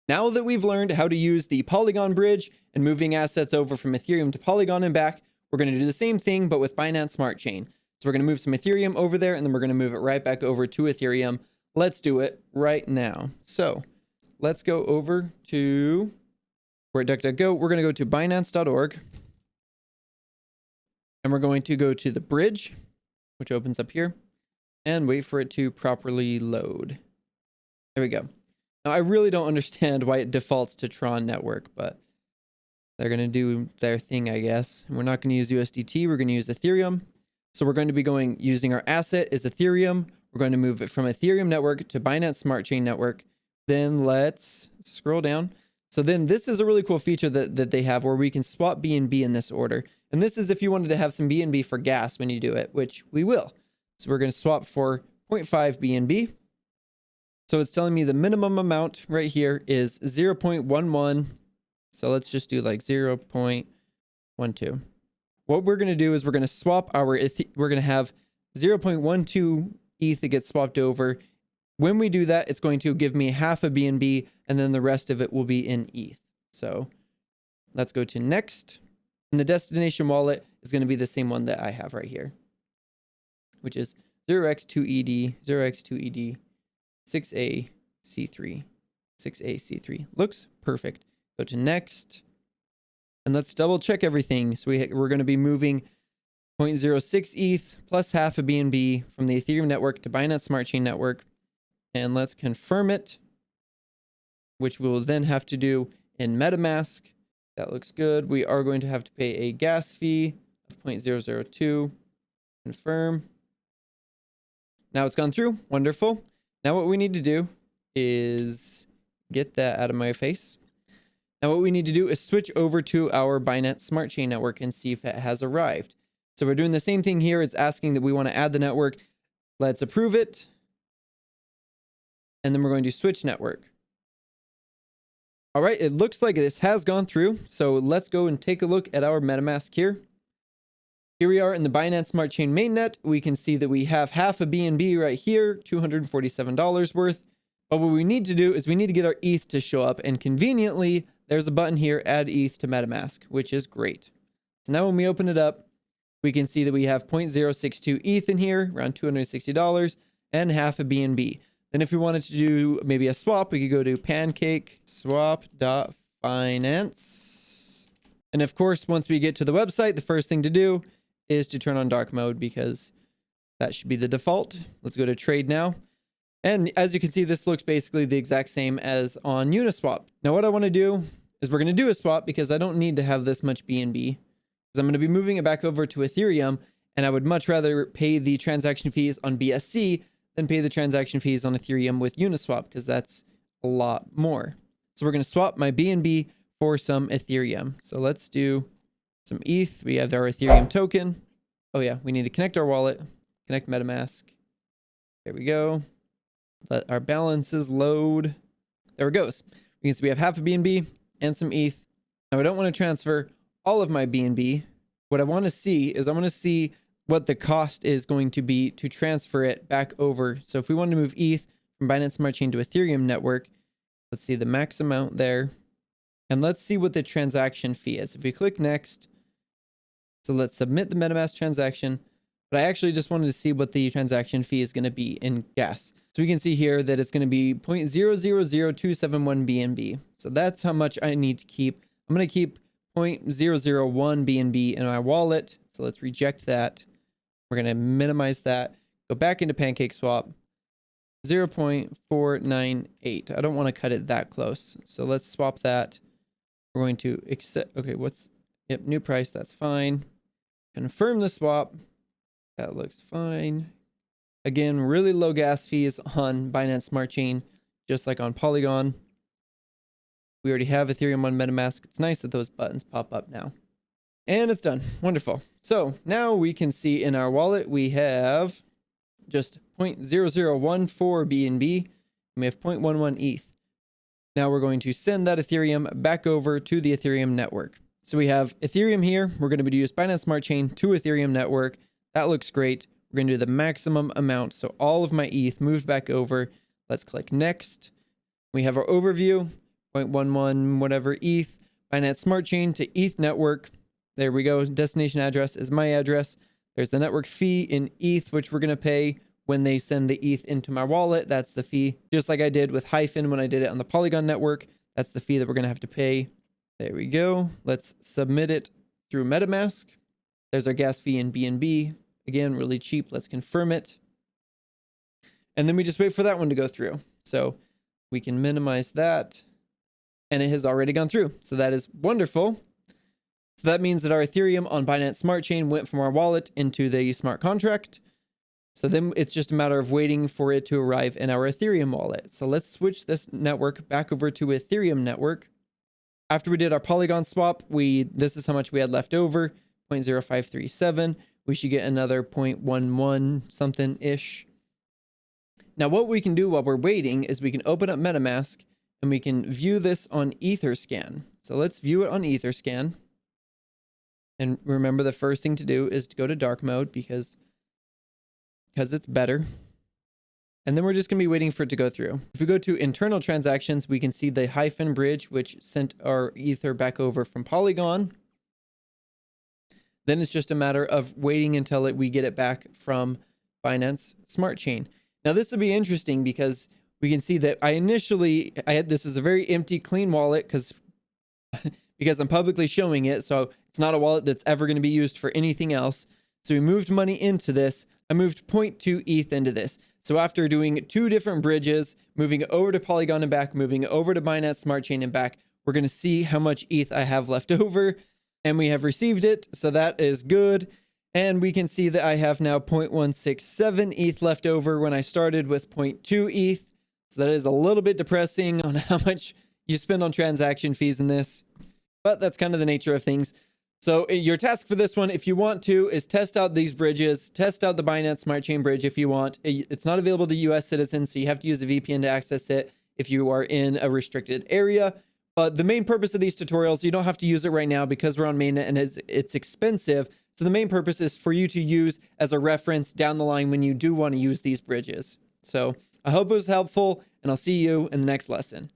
Now that we've learned how to use the Polygon bridge and moving assets over from Ethereum to Polygon and back, we're going to do the same thing, but with Binance Smart Chain. So we're going to move some Ethereum over there, and then we're going to move it right back over to Ethereum. Let's do it right now. So let's go over to where DuckDuckGo. We're going to go to Binance.org. And we're going to go to the bridge, which opens up here, and wait for it to properly load. There we go. Now, I really don't understand why it defaults to Tron Network, but they're going to do their thing, I guess. And we're not going to use USDT. We're going to use Ethereum. So we're going to be using our asset is Ethereum. We're going to move it from Ethereum network to Binance Smart Chain network. Then let's scroll down. So then this is a really cool feature that they have where we can swap BNB in this order. And this is if you wanted to have some BNB for gas when you do it, which we will. So we're going to swap for 0.5 BNB. So it's telling me the minimum amount right here is 0.11. So let's just do like 0.12. What we're going to do is we're going to swap we're going to have 0.12 ETH that gets swapped over. When we do that, it's going to give me half a BNB, and then the rest of it will be in ETH. So let's go to next. And the destination wallet is going to be the same one that I have right here, which is 0x2ED, 0x2ED, 6AC3. 6AC3. Looks perfect. Go to next. And let's double check everything. So we're going to be moving 0.06 ETH plus half a BNB from the Ethereum network to Binance Smart Chain network. And let's confirm it, which we will then have to do in MetaMask. That looks good. We are going to have to pay a gas fee of 0.002. Confirm. Now it's gone through. Wonderful. Now what we need to do is get that out of my face. Now what we need to do is switch over to our Binance Smart Chain network and see if it has arrived. So we're doing the same thing here. It's asking that we want to add the network. Let's approve it. And then we're going to switch network. All right, it looks like this has gone through. So let's go and take a look at our MetaMask here. Here we are in the Binance Smart Chain mainnet. We can see that we have half a BNB right here, $247 worth. But what we need to do is we need to get our ETH to show up. And conveniently, there's a button here, add ETH to MetaMask, which is great. So now when we open it up, we can see that we have 0.062 ETH in here, around $260, and half a BNB. Then if we wanted to do maybe a swap, we could go to pancakeswap.finance. And of course, once we get to the website, the first thing to do is to turn on dark mode because that should be the default. Let's go to trade now. And as you can see, this looks basically the exact same as on Uniswap. Now what I want to do is we're going to do a swap because I don't need to have this much BNB because I'm going to be moving it back over to Ethereum, and I would much rather pay the transaction fees on BSC than pay the transaction fees on Ethereum with Uniswap because that's a lot more. So we're going to swap my BNB for some Ethereum. So let's do some ETH. We have our Ethereum token. Oh yeah, we need to connect our wallet, connect MetaMask. There we go. Let our balances load. There it goes. We can see we have half a BNB and some ETH. Now I don't want to transfer all of my BNB. What I want to see is I want to see what the cost is going to be to transfer it back over. So if we want to move ETH from Binance Smart Chain to Ethereum network, let's see the max amount there. And let's see what the transaction fee is. If we click next, so let's submit the MetaMask transaction. But I actually just wanted to see what the transaction fee is going to be in gas. So we can see here that it's going to be 0.000271 BNB. So that's how much I need to keep. I'm going to keep 0.001 BNB in my wallet. So let's reject that. We're going to minimize that. Go back into PancakeSwap. 0.498. I don't want to cut it that close. So let's swap that. We're going to accept. Okay, yep, new price. That's fine. Confirm the swap. That looks fine. Again, really low gas fees on Binance Smart Chain, just like on Polygon. We already have Ethereum on MetaMask. It's nice that those buttons pop up now. And it's done. Wonderful. So now we can see in our wallet, we have just 0.0014 BNB. And we have 0.11 ETH. Now we're going to send that Ethereum back over to the Ethereum network. So we have Ethereum here. We're going to use Binance Smart Chain to Ethereum network. That looks great. We're going to do the maximum amount. So all of my ETH moved back over. Let's click next. We have our overview. 0.11 whatever ETH, Binance Smart Chain to ETH network. There we go. Destination address is my address. There's the network fee in ETH, which we're going to pay when they send the ETH into my wallet. That's the fee. Just like I did with Hyphen when I did it on the Polygon network. That's the fee that we're going to have to pay. There we go. Let's submit it through MetaMask. There's our gas fee in BNB. Again, really cheap. Let's confirm it. And then we just wait for that one to go through. So we can minimize that. And it has already gone through. So that is wonderful. So that means that our Ethereum on Binance Smart Chain went from our wallet into the smart contract. So then it's just a matter of waiting for it to arrive in our Ethereum wallet. So let's switch this network back over to Ethereum network. After we did our Polygon swap, this is how much we had left over, 0.0537. We should get another 0.11 something-ish. Now what we can do while we're waiting is we can open up MetaMask and we can view this on Etherscan. So let's view it on Etherscan. And remember, the first thing to do is to go to dark mode because it's better. And then we're just going to be waiting for it to go through. If we go to internal transactions, we can see the Hyphen bridge, which sent our Ether back over from Polygon. Then it's just a matter of waiting until we get it back from Binance Smart Chain. Now this will be interesting because we can see that I had this as a very empty, clean wallet because I'm publicly showing it. So it's not a wallet that's ever going to be used for anything else. So we moved money into this. I moved 0.2 ETH into this. So after doing 2 different bridges, moving over to Polygon and back, moving over to Binance Smart Chain and back, we're going to see how much ETH I have left over. And we have received it. So that is good. And we can see that I have now 0.167 ETH left over when I started with 0.2 ETH. So that is a little bit depressing on how much you spend on transaction fees in this. But that's kind of the nature of things. So your task for this one, if you want to, is test out these bridges, test out the Binance Smart Chain bridge if you want. It's not available to US citizens, so you have to use a VPN to access it if you are in a restricted area. But the main purpose of these tutorials, you don't have to use it right now because we're on mainnet and it's expensive. So the main purpose is for you to use as a reference down the line when you do want to use these bridges. So I hope it was helpful, and I'll see you in the next lesson.